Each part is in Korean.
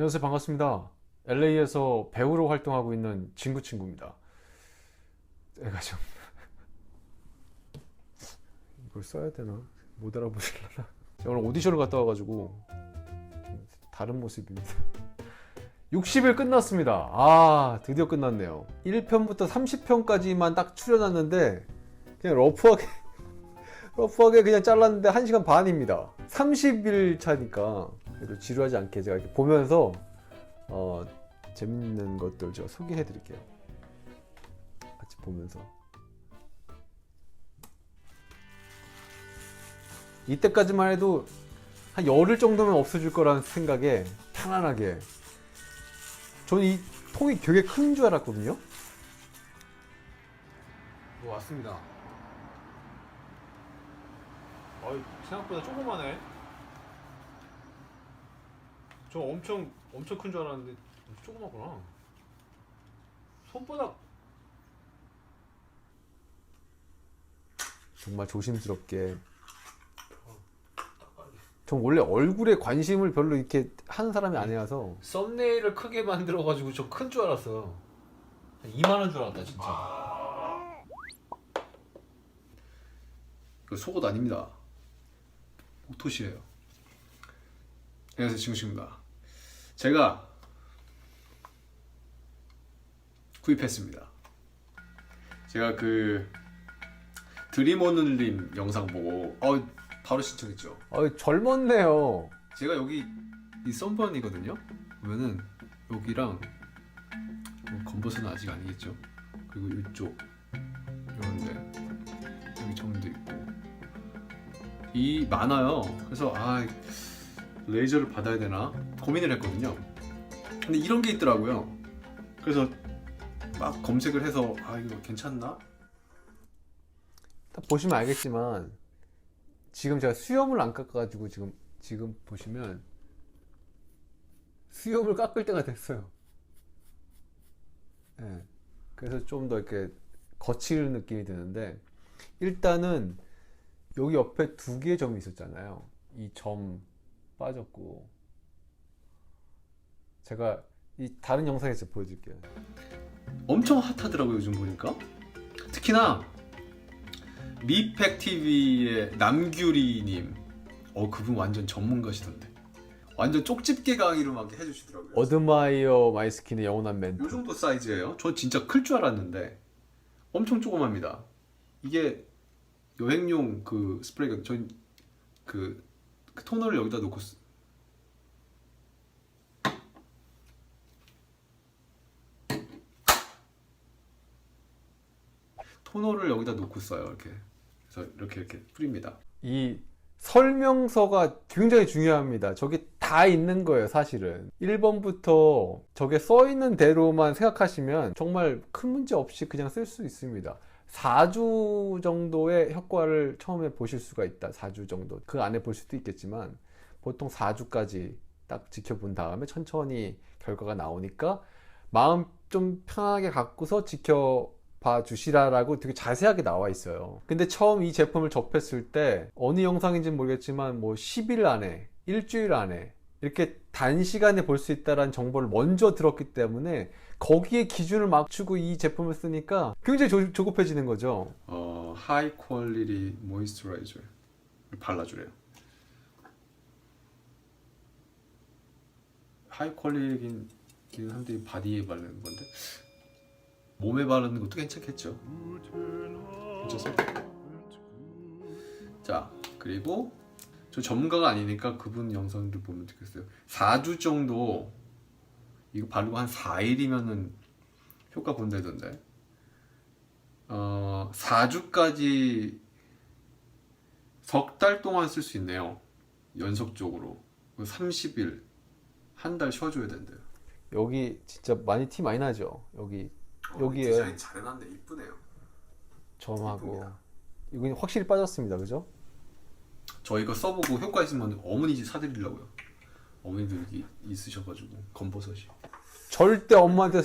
안녕하세요. 반갑습니다. LA에서 배우로 활동하고 있는 친구입니다. 제가 좀 이걸 써야 되나? 못 알아보실려나? 제가 오늘 오디션을 갔다 와가지고 다른 모습입니다. 60일 끝났습니다. 드디어 끝났네요. 1편부터 30편까지만 딱 출연했는데 그냥 러프하게 그냥 잘랐는데 1시간 반입니다. 30일 차니까 그래도 지루하지 않게 제가 이렇게 보면서 재밌는 것들 제가 소개해 드릴게요. 같이 보면서. 이때까지만 해도 한 열흘 정도면 없어질 거라는 생각에 편안하게. 저는 이 통이 되게 큰 줄 알았거든요. 왔습니다. 생각보다 조그마네. 저 엄청 큰 줄 알았는데 조그마구나. 손바닥. 정말 조심스럽게. 전 원래 얼굴에 관심을 별로 이렇게 하는 사람이 아니라서 썸네일을 크게 만들어가지고 저 큰 줄 알았어요. 2만 원 줄 알았다 진짜. 이거 속옷 아닙니다. 옷이에요. 안녕하세요, 친구입니다. 제가 구입했습니다. 제가 그 드림오늘님 영상 보고 바로 신청했죠. 젊었네요. 제가 여기 이 썸번이거든요. 보면은 여기랑 검버섯은 아직 아니겠죠. 그리고 이쪽 이런데 여기 점도 있고 이 많아요. 그래서 레이저를 받아야 되나 고민을 했거든요. 근데 이런 게 있더라고요. 그래서 막 검색을 해서 이거 괜찮나? 딱 보시면 알겠지만 지금 제가 수염을 안 깎아가지고 지금 보시면 수염을 깎을 때가 됐어요. 네. 그래서 좀 더 이렇게 거칠 느낌이 드는데 일단은 여기 옆에 2개의 점이 있었잖아요. 이 점 빠졌고 제가 이 다른 영상에서 보여드릴게요. 엄청 핫하더라고요 요즘 보니까. 특히나 미팩TV의 남규리님 그분 완전 전문가시던데 완전 쪽집게 강의로 막 해주시더라고요. 어드마이어 마이스킨의 영원한 멘토. 요 정도 사이즈예요. 저 진짜 클 줄 알았는데 엄청 조그맣니다. 이게 여행용 그 스프레이가 그 토너를 여기다 놓고 써요. 그래서 이렇게 뿌립니다. 이 설명서가 굉장히 중요합니다. 저게 다 있는 거예요 사실은. 1번부터 저게 써 있는 대로만 생각하시면 정말 큰 문제 없이 그냥 쓸 수 있습니다. 4주 정도의 효과를 처음에 보실 수가 있다. 4주 정도. 그 안에 볼 수도 있겠지만 보통 4주까지 딱 지켜본 다음에 천천히 결과가 나오니까 마음 좀 편하게 갖고서 지켜봐 주시라라고 되게 자세하게 나와 있어요. 근데 처음 이 제품을 접했을 때 어느 영상인지는 모르겠지만 뭐 10일 안에, 일주일 안에 이렇게 단시간에 볼 수 있다는 정보를 먼저 들었기 때문에 거기에 기준을 맞추고 이 제품을 쓰니까 굉장히 조급해지는 거죠. 하이 퀄리티 모이스처라이저 발라주래요. 하이 퀄리티긴 한데 바디에 바르는 건데 몸에 바르는 것도 괜찮겠죠. 괜찮습니다. 자, 그리고 저 전문가가 아니니까 그분 영상들 보면 좋겠어요. 4주 정도 이거 바르고 한 4일이면은 효과 본다던데 4주까지 석 달 동안 쓸 수 있네요. 연속적으로 30일 한 달 쉬어줘야 된대요. 여기 진짜 티 많이 나죠. 여기에 디자인 잘 해놨네. 이쁘네요. 점하고 이건 확실히 빠졌습니다. 그죠? 저 이거 써보고 효과 있으면 어머니 집 사드리려고요. 어머니들 있으셔가지고 검버섯이. 절대 엄마한테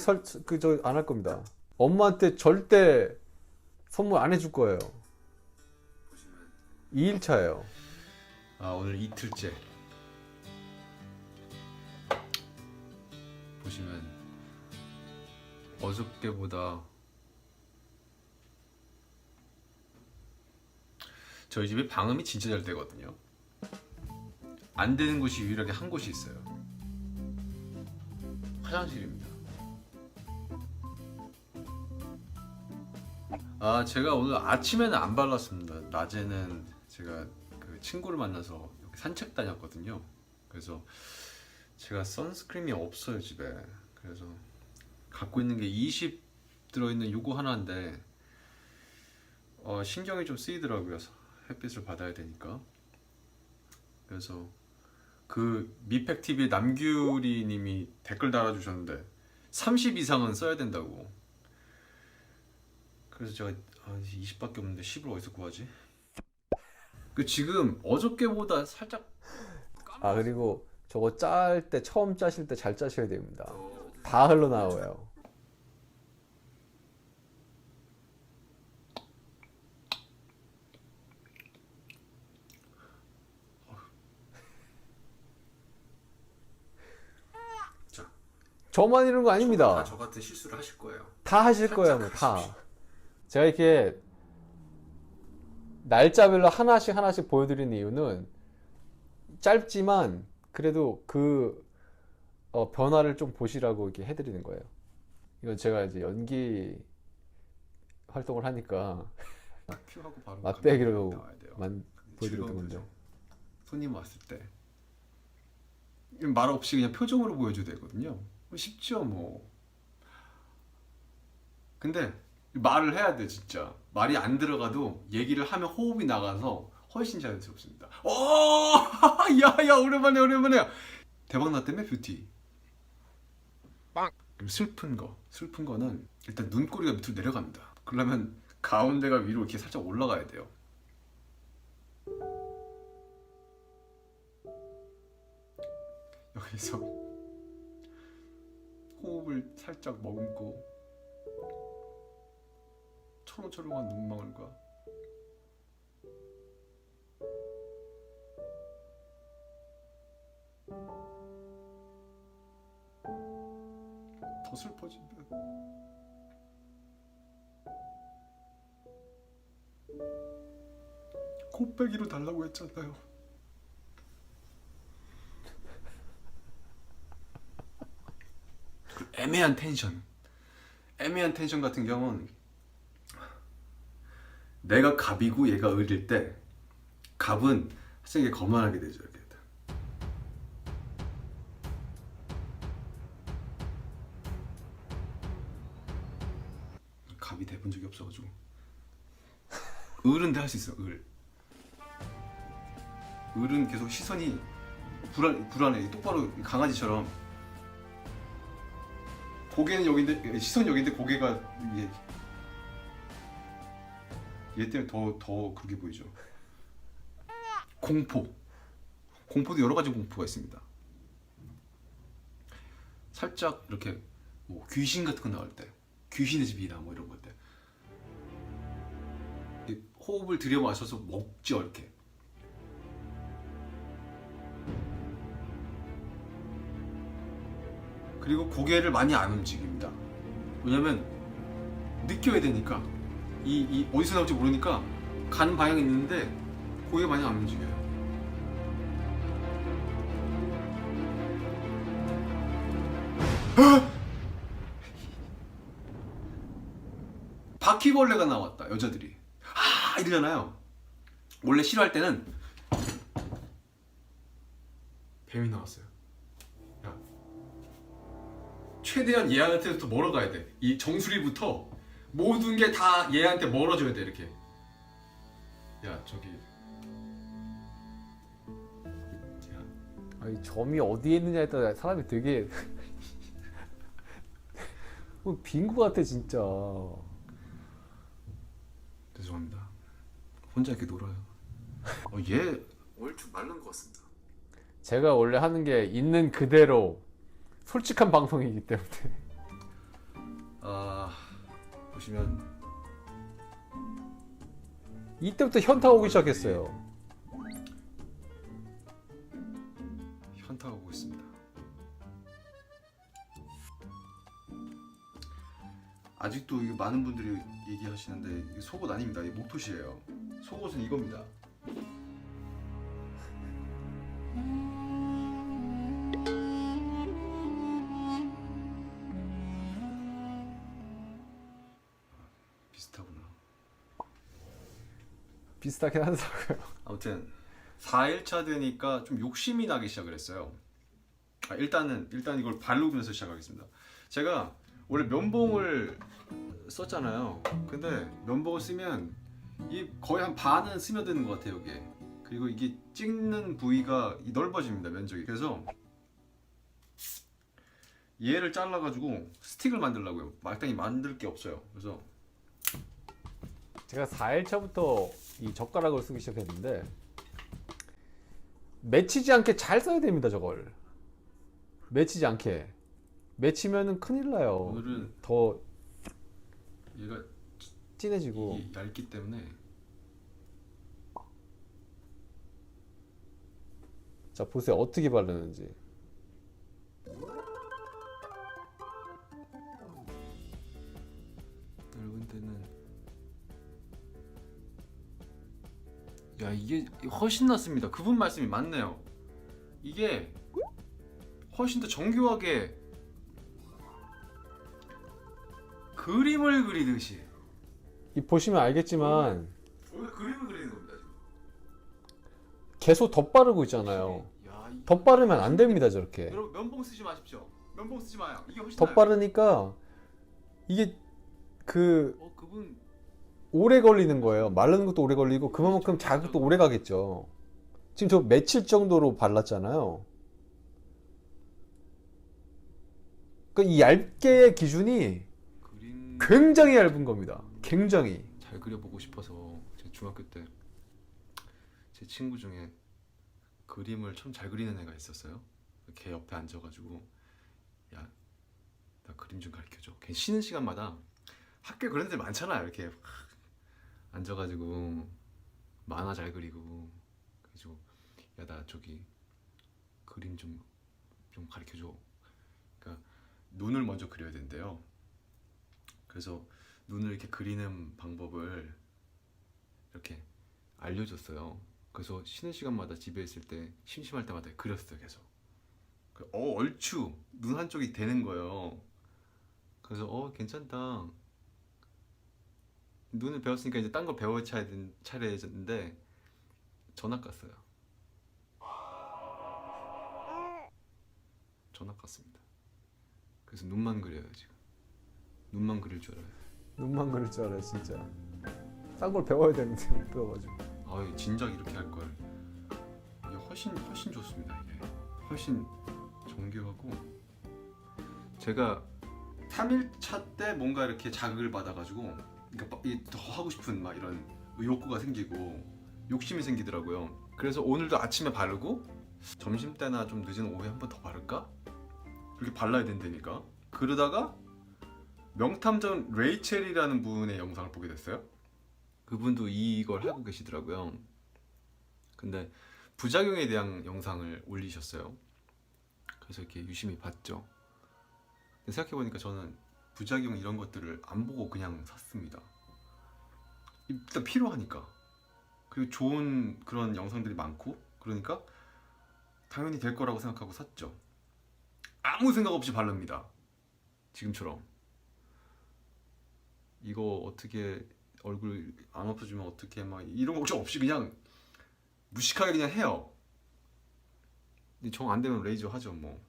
안 할 겁니다. 엄마한테 절대 선물 안 해줄 거예요. 2일차예요. 오늘 이틀째. 보시면 어저께보다 저희 집에 방음이 진짜 잘 되거든요. 안 되는 곳이 유일하게 한 곳이 있어요. 화장실입니다. 아, 제가 오늘 아침에는 안 발랐습니다. 낮에는 제가 그 친구를 만나서 이렇게 산책 다녔거든요. 그래서 제가 선스크림이 없어요, 집에. 그래서 갖고 있는 게 20 들어있는 요거 하나인데 신경이 좀 쓰이더라고요. 햇빛을 받아야 되니까. 그래서 그 미팩TV 남규리 님이 댓글 달아주셨는데 30 이상은 써야 된다고. 그래서 제가 20밖에 없는데 10을 어디서 구하지? 그 지금 어저께보다 살짝 그리고 저거 짤 때 처음 짜실 때 잘 짜셔야 됩니다. 다 흘러나와요. 저만 이런 거 아닙니다. 다 저 같은 실수를 하실 거예요. 다 하실 거예요, 뭐, 다. 제가 이렇게 날짜별로 하나씩 보여드리는 이유는 짧지만 그래도 그 변화를 좀 보시라고 이렇게 해드리는 거예요. 이건 제가 이제 연기 활동을 하니까 큐하고 바로 막대기로 나와야 돼요. 보여드렸던 건데. 즐거운 표정. 손님 왔을 때 말 없이 그냥 표정으로 보여줘야 되거든요. 쉽죠, 뭐. 근데 말을 해야 돼, 진짜. 말이 안 들어가도 얘기를 하면 호흡이 나가서 훨씬 자연스럽습니다. 야야, 오랜만에. 대박 났다며, 뷰티. 빵. 그럼 슬픈 거는 일단 눈꼬리가 밑으로 내려갑니다. 그러면 가운데가 위로 이렇게 살짝 올라가야 돼요. 여기서 호흡을 살짝 머금고 초롱초롱한 눈망울과 더 슬퍼진다. 곱빼기로 달라고 했잖아요. 애매한 텐션 같은 경우는 내가 갑이고 얘가 을일 때 갑은 살짝 거만하게 되죠. 이렇게. 갑이 돼본 적이 없어가지고. 을은 할 수 있어. 을은 계속 시선이 불안해. 똑바로 강아지처럼 고개는 여기인데 시선이 여기인데 고개가 얘 때문에 더 그렇게 보이죠. 공포도 여러 가지 공포가 있습니다. 살짝 이렇게 뭐 귀신 같은 거 나올 때, 귀신의 집이나 뭐 이런 것 때 호흡을 들여 마셔서 먹죠, 이렇게. 그리고 고개를 많이 안 움직입니다. 왜냐면 느껴야 되니까. 이 어디서 나올지 모르니까 가는 방향이 있는데 고개가 많이 안 움직여요. 바퀴벌레가 나왔다. 여자들이 이러잖아요. 원래 싫어할 때는 뱀이 나왔어요. 최대한 얘한테부터 멀어가야 돼. 이 정수리부터 모든 게 다 얘한테 멀어져야 돼. 이렇게. 야, 저기. 이 점이 어디에 있느냐에 따라 사람이 되게 빙구 같아 진짜. 죄송합니다. 혼자 이렇게 놀아요. 얘 얼추 마른 것 같습니다. 제가 원래 하는 게 있는 그대로 솔직한 방송이기 때문에. 보시면 이때부터 현타 오기 시작했어요. 현타가 오고 있습니다. 아직도 이거 많은 분들이 얘기하시는데 이게 속옷 아닙니다. 이게 목토시예요. 속옷은 이겁니다. 비슷하구나. 비슷하긴 하더라고요. 아무튼 4일차 되니까 좀 욕심이 나기 시작을 했어요. 일단 이걸 바르면서 시작하겠습니다. 제가 원래 면봉을 썼잖아요. 근데 면봉을 쓰면 이 거의 한 반은 스며드는 것 같아요, 여기에. 그리고 이게 찍는 부위가 넓어집니다, 면적이. 그래서 얘를 잘라가지고 스틱을 만들려고요. 마땅히 만들 게 없어요. 그래서 제가 4일차부터 이 젓가락을 쓰기 시작했는데 맺히지 않게 잘 써야 됩니다. 저걸 맺히지 않게. 맺히면은 큰일 나요. 오늘은 더 얘가 진해지고. 이게 얇기 때문에 자, 보세요. 어떻게 바르는지. 넓은 데는 야 이게 훨씬 낫습니다. 그분 말씀이 맞네요. 이게 훨씬 더 정교하게 그림을 그리듯이 이 보시면 알겠지만 원래 그림을 그리는 겁니다 지금. 계속 덧바르고 있잖아요. 야, 덧바르면 안 됩니다. 저렇게 여러분 면봉 쓰지 마십시오. 면봉 쓰지 마요. 이게 훨씬 덧바르니까 이게 그 나아요. 그분 오래 걸리는 거예요. 마르는 것도 오래 걸리고 그만큼 자극도 오래 가겠죠. 지금 저 며칠 정도로 발랐잖아요. 그러니까 이 얇게의 기준이 그림 굉장히 얇은 겁니다. 굉장히. 잘 그려보고 싶어서 제 중학교 때 제 친구 중에 그림을 참 잘 그리는 애가 있었어요. 걔 옆에 앉아가지고 야, 나 그림 좀 가르쳐줘. 걔 쉬는 시간마다 학교에 그런 애들 많잖아요. 이렇게 앉아가지고 만화 잘 그리고 그래가지고 야, 나 저기 그림 좀 가르쳐줘. 그러니까 눈을 먼저 그려야 된대요. 그래서 눈을 이렇게 그리는 방법을 이렇게 알려줬어요. 그래서 쉬는 시간마다 집에 있을 때 심심할 때마다 그렸어요. 계속. 얼추 눈 한쪽이 되는 거예요. 그래서 괜찮다. 눈을 배웠으니까 이제 딴 걸 배워야 차례였는데 전학 갔어요. 전학 갔습니다. 그래서 눈만 그려요 지금. 눈만 그릴 줄 알아요. 눈만 그릴 줄 알아요, 진짜. 딴 걸 배워야 되는데 못 배워가지고. 진작 이렇게 할 걸. 이게 훨씬 좋습니다. 이게 훨씬 정교하고. 제가 3일차 때 뭔가 이렇게 자극을 받아가지고 그러니까 더 하고 싶은 막 이런 욕구가 생기고 욕심이 생기더라고요. 그래서 오늘도 아침에 바르고 점심 때나 좀 늦은 오후에 한 번 더 바를까? 그렇게 발라야 된다니까. 그러다가 명탐정 레이첼이라는 분의 영상을 보게 됐어요. 그분도 이걸 하고 계시더라고요. 근데 부작용에 대한 영상을 올리셨어요. 그래서 이렇게 유심히 봤죠. 근데 생각해보니까 저는 부작용 이런 것들을 안 보고 그냥 샀습니다. 일단 필요하니까. 그리고 좋은 그런 영상들이 많고 그러니까 당연히 될 거라고 생각하고 샀죠. 아무 생각 없이 바릅니다. 지금처럼. 이거 어떻게 얼굴 안 없어지면 어떻게 막 이런 걱정 없이 그냥 무식하게 그냥 해요. 정 안 되면 레이저 하죠 뭐.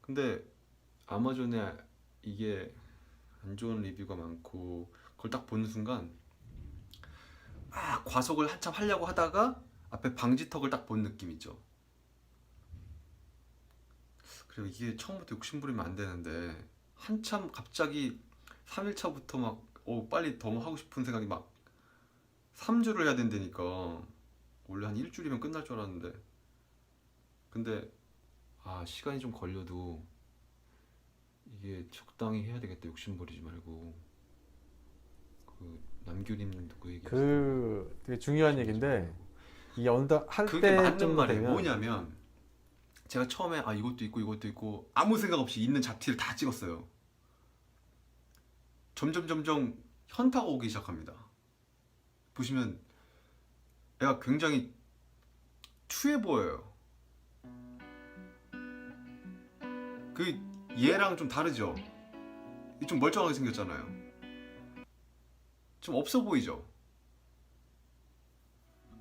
근데 아마존에 이게 안 좋은 리뷰가 많고 그걸 딱 보는 순간 과속을 한참 하려고 하다가 앞에 방지턱을 딱 본 느낌 있죠. 그리고 이게 처음부터 욕심부리면 안 되는데 한참 갑자기 3일차부터 막 빨리 더 하고 싶은 생각이 막 3주를 해야 된다니까. 원래 한 일주일이면 끝날 줄 알았는데 근데 시간이 좀 걸려도 이게 적당히 해야 되겠다. 욕심부리지 말고. 그 남규림님도 그 얘기 되게 중요한 얘기인데 이 언더 할 그게 때 맞는 정도 말이에요. 되면 뭐냐면 제가 처음에 이것도 있고 이것도 있고 아무 생각 없이 있는 잡티를 다 찍었어요. 점점 현타가 오기 시작합니다. 보시면 애가 굉장히 추해 보여요. 그 얘랑 좀 다르죠? 좀 멀쩡하게 생겼잖아요. 좀 없어 보이죠?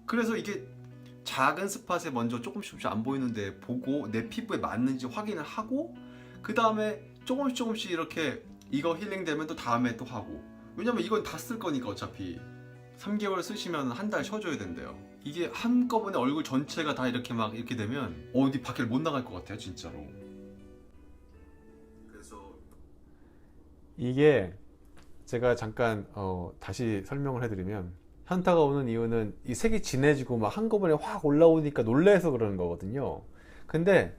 그래서 이게 작은 스팟에 먼저 조금씩 안 보이는데 보고 내 피부에 맞는지 확인을 하고 그 다음에 조금씩 이렇게 이거 힐링되면 또 다음에 또 하고, 왜냐면 이건 다 쓸 거니까 어차피 3개월 쓰시면 한 달 쉬어줘야 된대요. 이게 한꺼번에 얼굴 전체가 다 이렇게 막 이렇게 되면 어디 밖에 못 나갈 것 같아요 진짜로. 그래서 이게 제가 잠깐 다시 설명을 해드리면, 현타가 오는 이유는 이 색이 진해지고 막 한꺼번에 확 올라오니까 놀래서 그러는 거거든요. 근데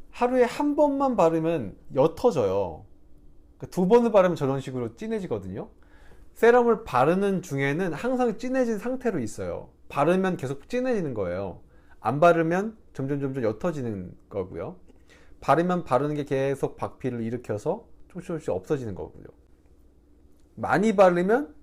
하루에 한 번만 바르면 옅어져요. 그러니까 두 번을 바르면 저런 식으로 진해지거든요. 세럼을 바르는 중에는 항상 진해진 상태로 있어요. 바르면 계속 진해지는 거예요. 안 바르면 점점 옅어지는 거고요. 바르면 바르는 게 계속 박피를 일으켜서 조금씩 없어지는 거고요. 많이 바르면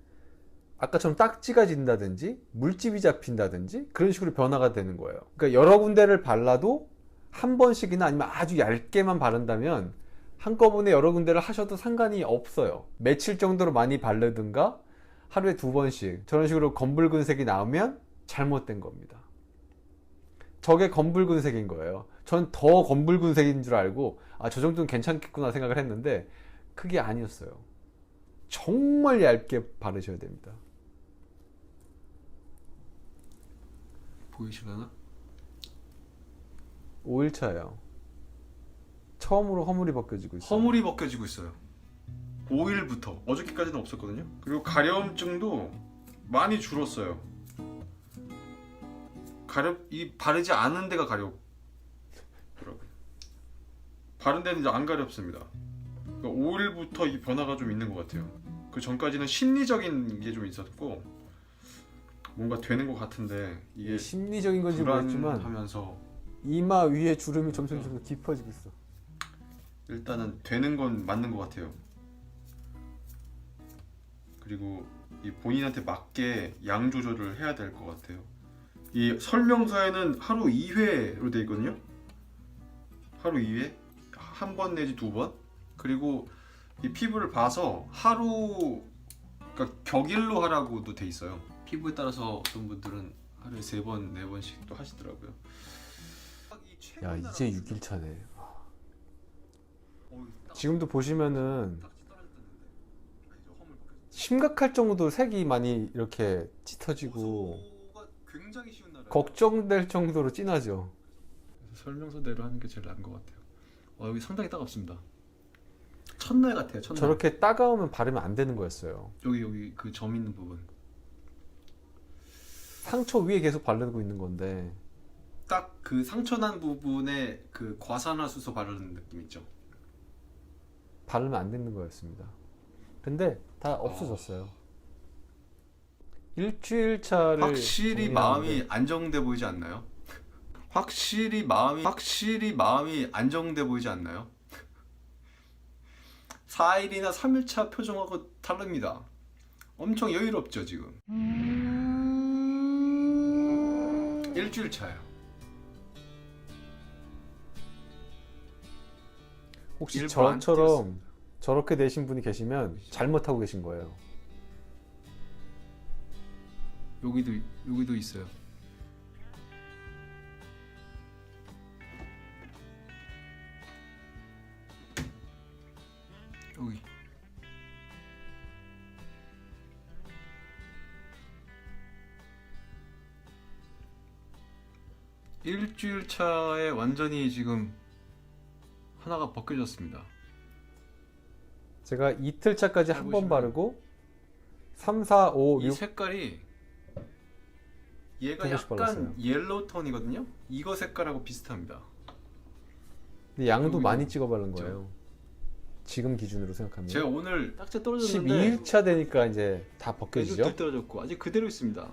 아까처럼 딱지가 진다든지 물집이 잡힌다든지 그런 식으로 변화가 되는 거예요. 그러니까 여러 군데를 발라도 한 번씩이나 아니면 아주 얇게만 바른다면 한꺼번에 여러 군데를 하셔도 상관이 없어요. 며칠 정도로 많이 바르든가 하루에 2번씩 저런 식으로 검붉은 색이 나오면 잘못된 겁니다. 저게 검붉은 색인 거예요. 전 더 검붉은 색인 줄 알고 저 정도는 괜찮겠구나 생각을 했는데 그게 아니었어요. 정말 얇게 바르셔야 됩니다. 보이시려나? 5일차예요. 처음으로 허물이 벗겨지고 있어요. 허물이 벗겨지고 있어요. 5일부터. 어저께까지는 없었거든요. 그리고 가려움증도 많이 줄었어요. 이 바르지 않은 데가 가렵더라고요. 바른 데는 이제 안 가렵습니다. 그러니까 5일부터 이 변화가 좀 있는 것 같아요. 그 전까지는 심리적인 게 좀 있었고 뭔가 되는 것 같은데 이게 심리적인 건지 모르겠지만 불안하면서 이마 위에 주름이 점점 깊어지고 있어. 일단은 되는 건 맞는 것 같아요. 그리고 이 본인한테 맞게 양 조절을 해야 될 것 같아요. 이 설명서에는 하루 2회로 되어 있거든요. 하루 2회, 한 번 내지 2번. 그리고 이 피부를 봐서 하루, 그러니까 격일로 하라고도 돼 있어요. 피부에 따라서 어떤 분들은 하루에 3번, 4번씩 또 하시더라고요. 야, 이제 6일차네. 지금도 보시면은 심각할 정도로 색이 많이 이렇게 짙어지고 굉장히 쉬운 나라예요. 걱정될 정도로 진하죠. 설명서대로 하는 게 제일 나은 것 같아요. 여기 상당히 따갑습니다. 첫날 같아요. 첫날. 저렇게 따가우면 바르면 안 되는 거였어요. 여기 그 점 있는 부분. 상처 위에 계속 바르고 있는 건데 딱 그 상처 난 부분에 그 과산화수소 바르는 느낌 있죠. 바르면 안 되는 거였습니다. 근데 다 없어졌어요. 일주일 차를 확실히 정리하는데 마음이 안정돼 보이지 않나요? 확실히 마음이 안정돼 보이지 않나요? 4일이나 3일차 표정하고 다릅니다. 엄청 여유롭죠 지금. 일주일 차예요. 혹시 일부 안 저처럼 저렇게 되신 분이 계시면 잘못하고 계신 거예요. 여기도 있어요. 여기. 일주일 차에 완전히 지금 하나가 벗겨졌습니다. 제가 이틀 차까지 한 번 보시면 바르고 3, 4, 5, 이 6 색깔이 얘가 두 번씩 발랐어요. 약간 옐로우 톤이거든요. 이거 색깔하고 비슷합니다. 근데 양도 여기도 많이 찍어 바른 있죠. 거예요. 지금 기준으로 생각하면 제가 오늘 딱지 떨어졌는데 12일차 되니까 이제 다 여기도 벗겨지죠. 떨어졌고 아직 그대로 있습니다.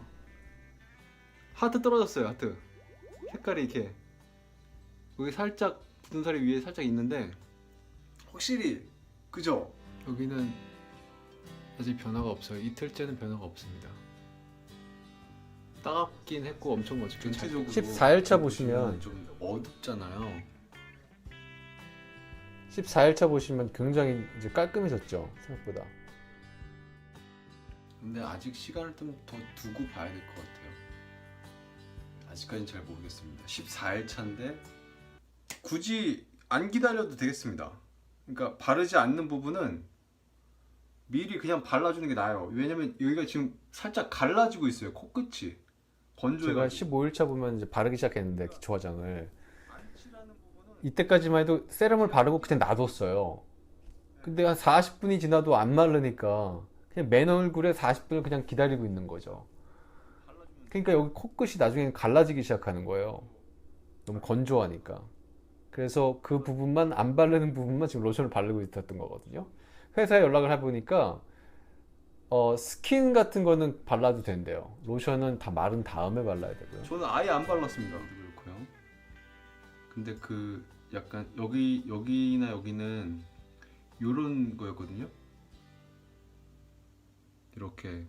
하트 떨어졌어요. 하트 색깔이 이렇게 여기 살짝 붙은 살이 위에 살짝 있는데 확실히 그죠? 여기는 아직 변화가 없어요. 이틀째는 변화가 없습니다. 따갑긴 했고 엄청 어저께 전체적으로 14일차 보시면 좀 어둡잖아요. 14일차 보시면 굉장히 이제 깔끔해졌죠, 생각보다. 근데 아직 시간을 좀 더 두고 봐야 될 것 같아요. 아직까지는 잘 모르겠습니다. 14일 차인데 굳이 안 기다려도 되겠습니다. 그러니까 바르지 않는 부분은 미리 그냥 발라주는 게 나아요. 왜냐면 여기가 지금 살짝 갈라지고 있어요. 코끝이 제가 건조해가지고. 15일차 보면 이제 바르기 시작했는데 기초 화장을 이때까지만 해도 세럼을 바르고 그냥 놔뒀어요. 근데 한 40분이 지나도 안 마르니까 그냥 맨 얼굴에 40분을 그냥 기다리고 있는 거죠. 그러니까 여기 코끝이 나중에 갈라지기 시작하는 거예요. 너무 건조하니까. 그래서 그 부분만 안 바르는 부분만 지금 로션을 바르고 있었던 거거든요. 회사에 연락을 해보니까 스킨 같은 거는 발라도 된대요. 로션은 다 마른 다음에 발라야 되고요. 저는 아예 안 발랐습니다. 그렇고요. 근데 그 약간 여기나 여기는 요런 거였거든요. 이렇게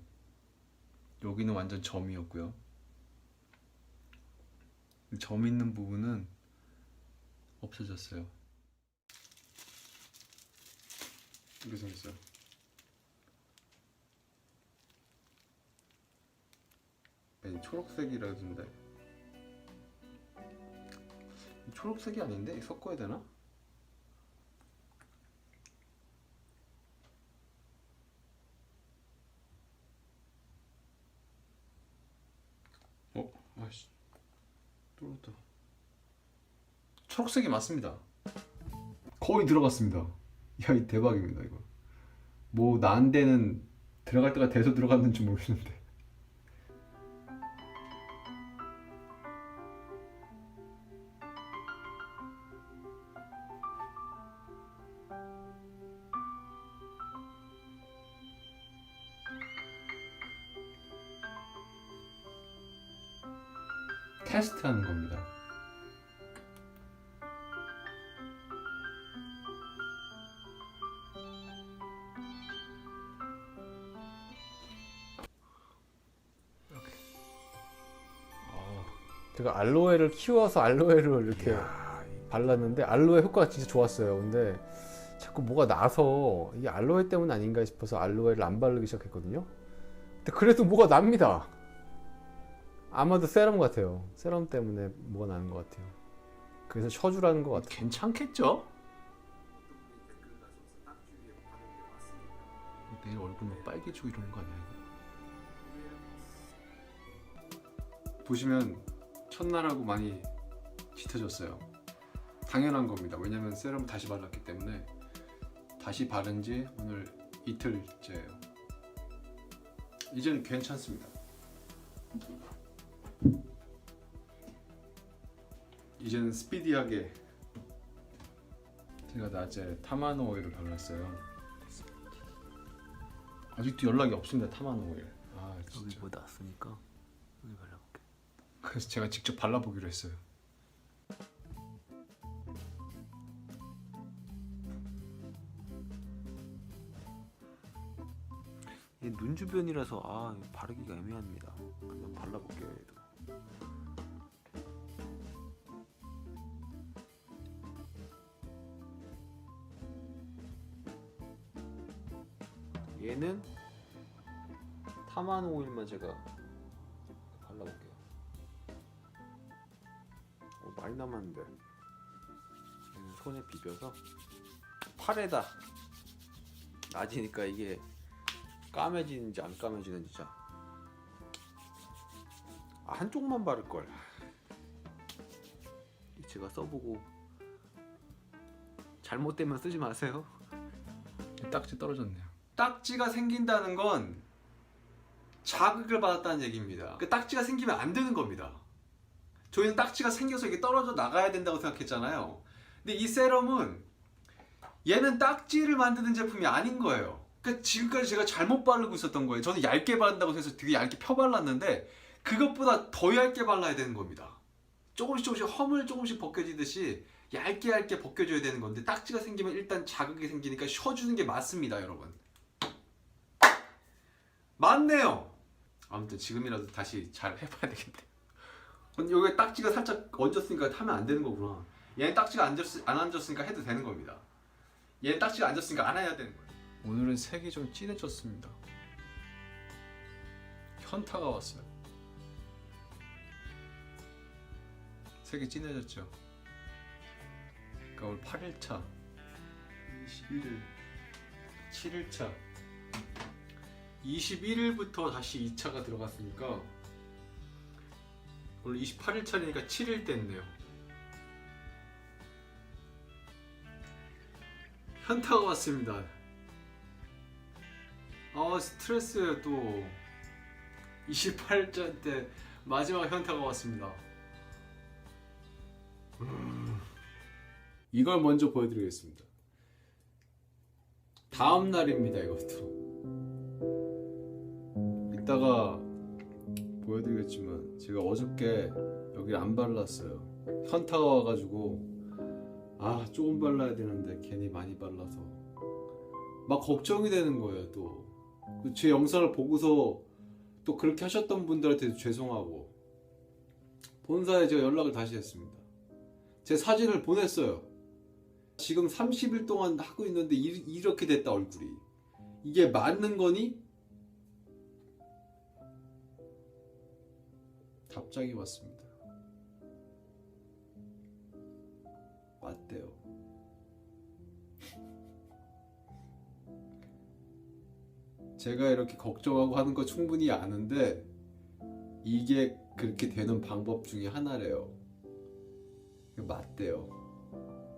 여기는 완전 점이었고요. 점 있는 부분은 없어졌어요. 이렇게 생겼어요. 초록색이라던데 초록색이 아닌데 섞어야 되나? 아씨 뚫었다. 초록색이 맞습니다. 거의 들어갔습니다. 야, 이 대박입니다 이거. 뭐 난 데는 들어갈 때가 돼서 들어갔는지 모르겠는데. 테스트하는 겁니다. 제가 알로에를 키워서 알로에를 이렇게 발랐는데 알로에 효과가 진짜 좋았어요. 근데 자꾸 뭐가 나서 이게 알로에 때문 아닌가 싶어서 알로에를 안 바르기 시작했거든요. 근데 그래도 뭐가 납니다. 아마도 세럼 같아요. 세럼 때문에 뭐가 나는 것 같아요. 그래서 쳐주라는 것 같아요. 괜찮겠죠? 내일 얼굴 막 빨개지고 이러는 거 아니야? 보시면 첫날하고 많이 짙어졌어요. 당연한 겁니다. 왜냐면 세럼 다시 발랐기 때문에. 다시 바른 지 오늘 이틀째예요. 이제는 괜찮습니다. 이제는 스피디하게. 제가 낮에 타마노 오일을 발랐어요. 아직도 연락이 없습니다. 타마노 오일. 아 여기 진짜. 뭐 났으니까 여기 발라볼게. 그래서 제가 직접 발라보기로 했어요. 눈 주변이라서 바르기가 애매합니다. 한번 발라볼게요. 얘도. 얘는 타마노 오일만 제가 발라볼게요. 많이 남았는데 얘는 손에 비벼서 팔에다 낮이니까 이게 까매지는지 안 까매지는지 자 한쪽만 바를걸. 제가 써보고 잘못되면 쓰지 마세요. 딱지 떨어졌네요. 딱지가 생긴다는 건 자극을 받았다는 얘기입니다. 그 딱지가 생기면 안 되는 겁니다. 저희는 딱지가 생겨서 이게 떨어져 나가야 된다고 생각했잖아요. 근데 이 세럼은 얘는 딱지를 만드는 제품이 아닌 거예요. 그러니까 지금까지 제가 잘못 바르고 있었던 거예요. 저는 얇게 바른다고 해서 되게 얇게 펴발랐는데 그것보다 더 얇게 발라야 되는 겁니다. 조금씩 험을 조금씩 벗겨지듯이 얇게 벗겨줘야 되는 건데 딱지가 생기면 일단 자극이 생기니까 쉬어주는 게 맞습니다, 여러분. 맞네요. 아무튼 지금이라도 다시 잘 해봐야 되겠네. 여기 딱지가 살짝 얹었으니까 하면 안 되는 거구나. 얘는 딱지가 안 앉았으니까 해도 되는 겁니다. 얘는 딱지가 앉았으니까 안 해야 되는 거예요. 오늘은 색이 좀 진해졌습니다. 현타가 왔어요. 색이 진해졌죠. 그러니까 오늘 8일차 21일 7일차 21일부터 다시 2차가 들어갔으니까 오늘 28일차니까 7일 됐네요. 현타가 왔습니다. 스트레스예요. 또 28일차 때 마지막 현타가 왔습니다. 이걸 먼저 보여드리겠습니다. 다음 날입니다. 이것도 이따가 보여드리겠지만 제가 어저께 여기를 안 발랐어요. 현타가 와가지고 조금 발라야 되는데 괜히 많이 발라서 막 걱정이 되는 거예요. 또 제 영상을 보고서 또 그렇게 하셨던 분들한테도 죄송하고 본사에 제가 연락을 다시 했습니다. 제 사진을 보냈어요. 지금 30일 동안 하고 있는데 이렇게 됐다 얼굴이. 이게 맞는 거니? 답장이 왔습니다. 맞대요. 제가 이렇게 걱정하고 하는 거 충분히 아는데 이게 그렇게 되는 방법 중에 하나래요. 맞대요.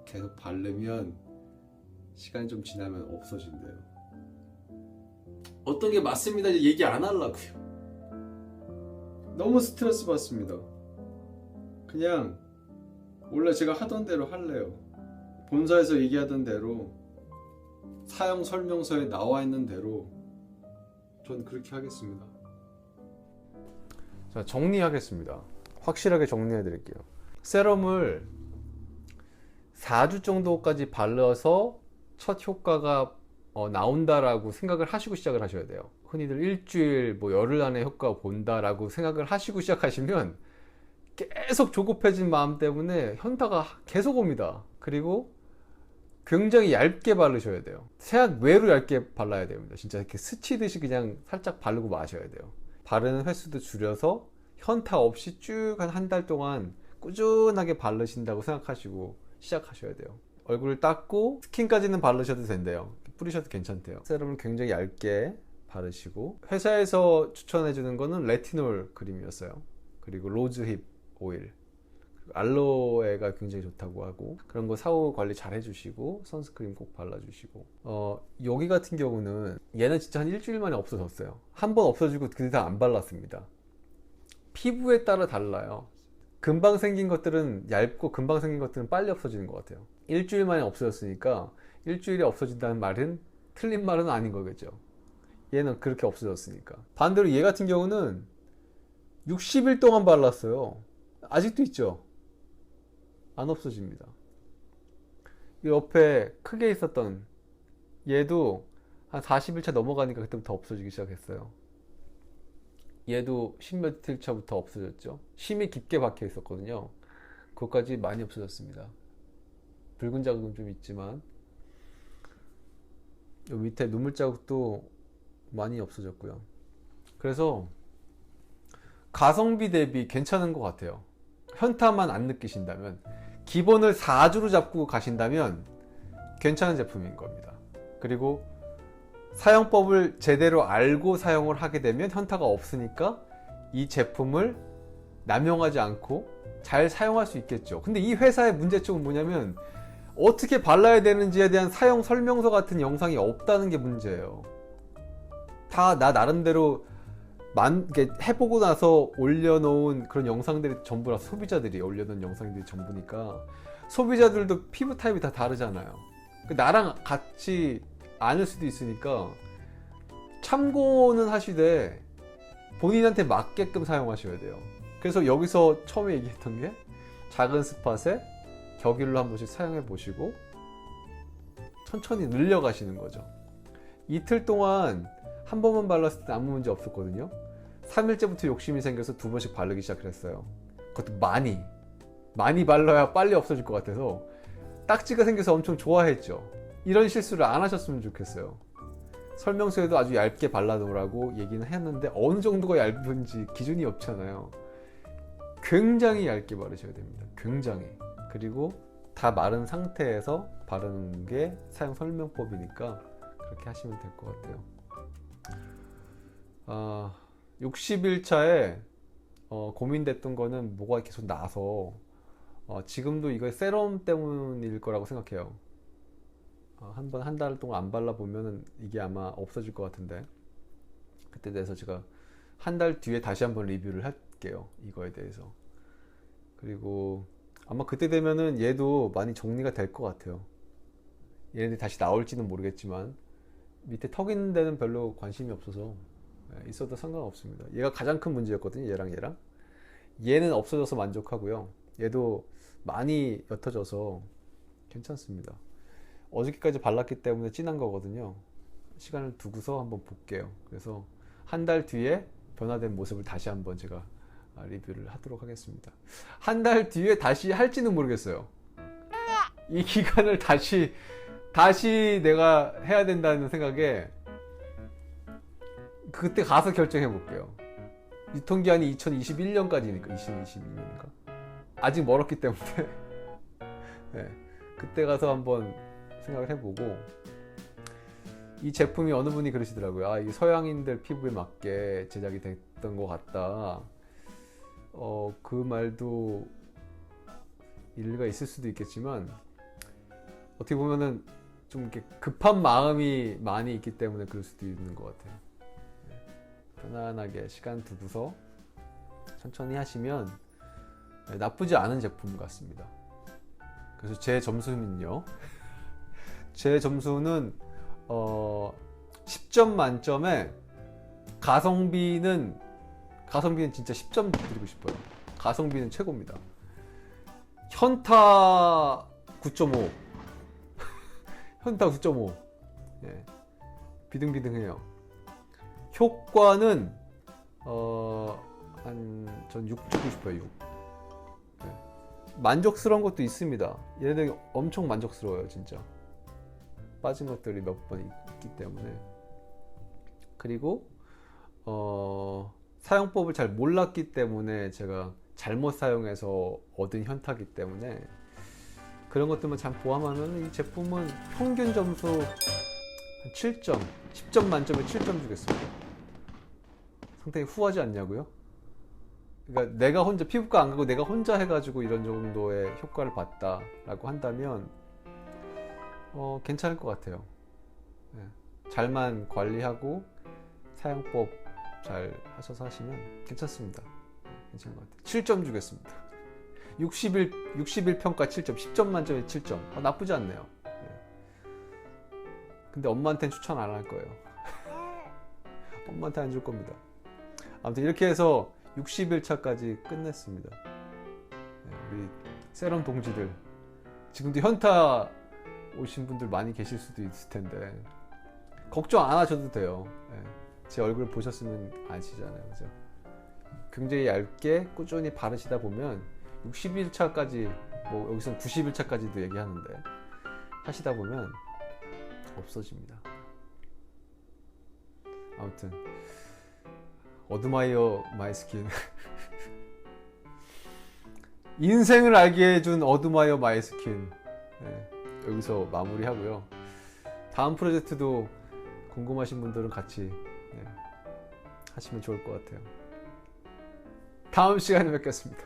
계속 바르면 시간이 좀 지나면 없어진대요. 어떤 게 맞습니다 이제 얘기 안 하려고요. 너무 스트레스 받습니다. 그냥 원래 제가 하던 대로 할래요. 본사에서 얘기하던 대로 사용 설명서에 나와 있는 대로 전 그렇게 하겠습니다. 자, 정리하겠습니다. 확실하게 정리해 드릴게요. 세럼을 4주 정도까지 발라서 첫 효과가 나온다라고 생각을 하시고 시작을 하셔야 돼요. 흔히들 일주일, 열흘 안에 효과 본다라고 생각을 하시고 시작하시면 계속 조급해진 마음 때문에 현타가 계속 옵니다. 그리고 굉장히 얇게 바르셔야 돼요. 세안 외로 얇게 발라야 됩니다. 진짜 이렇게 스치듯이 그냥 살짝 바르고 마셔야 돼요. 바르는 횟수도 줄여서 현타 없이 쭉 한 달 동안 꾸준하게 바르신다고 생각하시고 시작하셔야 돼요. 얼굴을 닦고 스킨까지는 바르셔도 된대요. 뿌리셔도 괜찮대요. 세럼을 굉장히 얇게 바르시고, 회사에서 추천해주는 거는 레티놀 크림이었어요. 그리고 로즈힙 오일, 알로에가 굉장히 좋다고 하고, 그런 거 사후 관리 잘 해주시고 선스크림 꼭 발라주시고, 여기 같은 경우는 얘는 진짜 한 일주일 만에 없어졌어요. 한 번 없어지고 그 이상 안 발랐습니다. 피부에 따라 달라요. 금방 생긴 것들은 얇고 금방 생긴 것들은 빨리 없어지는 것 같아요. 일주일 만에 없어졌으니까 일주일에 없어진다는 말은 틀린 말은 아닌 거겠죠. 얘는 그렇게 없어졌으니까. 반대로 얘 같은 경우는 60일 동안 발랐어요. 아직도 있죠. 안 없어집니다. 이 옆에 크게 있었던 얘도 한 40일차 넘어가니까 그때부터 없어지기 시작했어요. 얘도 10몇 일차부터 없어졌죠. 심이 깊게 박혀 있었거든요. 그것까지 많이 없어졌습니다. 붉은 자국은 좀 있지만 이 밑에 눈물 자국도 많이 없어졌고요. 그래서 가성비 대비 괜찮은 것 같아요. 현타만 안 느끼신다면, 기본을 4주로 잡고 가신다면 괜찮은 제품인 겁니다. 그리고 사용법을 제대로 알고 사용을 하게 되면 현타가 없으니까 이 제품을 남용하지 않고 잘 사용할 수 있겠죠. 근데 이 회사의 문제점은 뭐냐면 어떻게 발라야 되는지에 대한 사용 설명서 같은 영상이 없다는 게 문제예요. 다 나 나름대로 해보고 나서 올려놓은 그런 영상들이 전부라, 소비자들이 올려놓은 영상들이 전부니까 소비자들도 피부 타입이 다 다르잖아요. 나랑 같지 않을 수도 있으니까 참고는 하시되 본인한테 맞게끔 사용하셔야 돼요. 그래서 여기서 처음에 얘기했던 게 작은 스팟에 격일로 한 번씩 사용해 보시고 천천히 늘려가시는 거죠. 이틀 동안 한 번만 발랐을 때 아무 문제 없었거든요. 3일째부터 욕심이 생겨서 2번씩 바르기 시작을 했어요. 그것도 많이 발라야 빨리 없어질 것 같아서 딱지가 생겨서 엄청 좋아했죠. 이런 실수를 안 하셨으면 좋겠어요. 설명서에도 아주 얇게 발라놓으라고 얘기는 했는데 어느 정도가 얇은지 기준이 없잖아요. 굉장히 얇게 바르셔야 됩니다. 굉장히. 그리고 다 마른 상태에서 바르는 게 사용 설명법이니까 그렇게 하시면 될 것 같아요. 60일차에 고민됐던 거는 뭐가 계속 나서 지금도 이거 세럼 때문일 거라고 생각해요. 한 달 동안 안 발라보면 이게 아마 없어질 것 같은데, 그때 대해서 제가 한 달 뒤에 다시 한번 리뷰를 할게요. 이거에 대해서. 그리고 아마 그때 되면은 얘도 많이 정리가 될 것 같아요. 얘네들이 다시 나올지는 모르겠지만 밑에 턱 있는 데는 별로 관심이 없어서 있어도 상관없습니다. 얘가 가장 큰 문제였거든요. 얘랑 얘는 없어져서 만족하고요. 얘도 많이 옅어져서 괜찮습니다. 어저께까지 발랐기 때문에 진한 거거든요. 시간을 두고서 한번 볼게요. 그래서 한 달 뒤에 변화된 모습을 다시 한번 제가 리뷰를 하도록 하겠습니다. 한 달 뒤에 다시 할지는 모르겠어요. 이 기간을 다시 내가 해야 된다는 생각에 그때 가서 결정해 볼게요. 유통기한이 2021년까지니까 2022년인가 아직 멀었기 때문에 네, 그때 가서 한번 생각을 해보고, 이 제품이 어느 분이 그러시더라고요. 이게 서양인들 피부에 맞게 제작이 됐던 것 같다. 그 말도 일리가 있을 수도 있겠지만 어떻게 보면은 좀 이렇게 급한 마음이 많이 있기 때문에 그럴 수도 있는 것 같아요. 편안하게 시간 두고서 천천히 하시면 나쁘지 않은 제품 같습니다. 그래서 제 점수는요. 제 점수는 10점 만점에 가성비는 진짜 10점 드리고 싶어요. 가성비는 최고입니다. 현타 9.5. 현타 9.5. 예. 비등비등해요. 효과는 전 6 주고 싶어요. 6. 예. 만족스러운 것도 있습니다. 얘네들 엄청 만족스러워요, 진짜. 빠진 것들이 몇 번 있기 때문에. 그리고 사용법을 잘 몰랐기 때문에 제가 잘못 사용해서 얻은 현타기 때문에 그런 것들만 잘 포함하면 이 제품은 평균 점수 한 7점, 10점 만점에 7점 주겠습니다. 상당히 후하지 않냐고요? 그러니까 내가 혼자 피부과 안 가고 내가 혼자 해가지고 이런 정도의 효과를 봤다라고 한다면 괜찮을 것 같아요. 네. 잘만 관리하고 사용법 잘 하셔서 하시면 괜찮습니다. 괜찮은 것 같아요. 7점 주겠습니다. 60일 평가 7점, 10점 만점에 7점. 나쁘지 않네요. 네. 근데 엄마한테는 추천 안 할 거예요. 엄마한테 안 줄 겁니다. 아무튼 이렇게 해서 60일 차까지 끝냈습니다. 네, 우리 세럼 동지들, 지금도 현타 오신 분들 많이 계실 수도 있을 텐데 걱정 안 하셔도 돼요. 네. 제 얼굴 보셨으면 아시잖아요. 그죠? 굉장히 얇게 꾸준히 바르시다 보면 60일 차까지, 뭐 여기서는 90일 차까지도 얘기하는데 하시다 보면 없어집니다. 아무튼 어드마이어 마이 스킨 인생을 알게 해준 어드마이어 마이 스킨, 네, 여기서 마무리하고요. 다음 프로젝트도 궁금하신 분들은 같이 하시면 좋을 것 같아요. 다음 시간에 뵙겠습니다.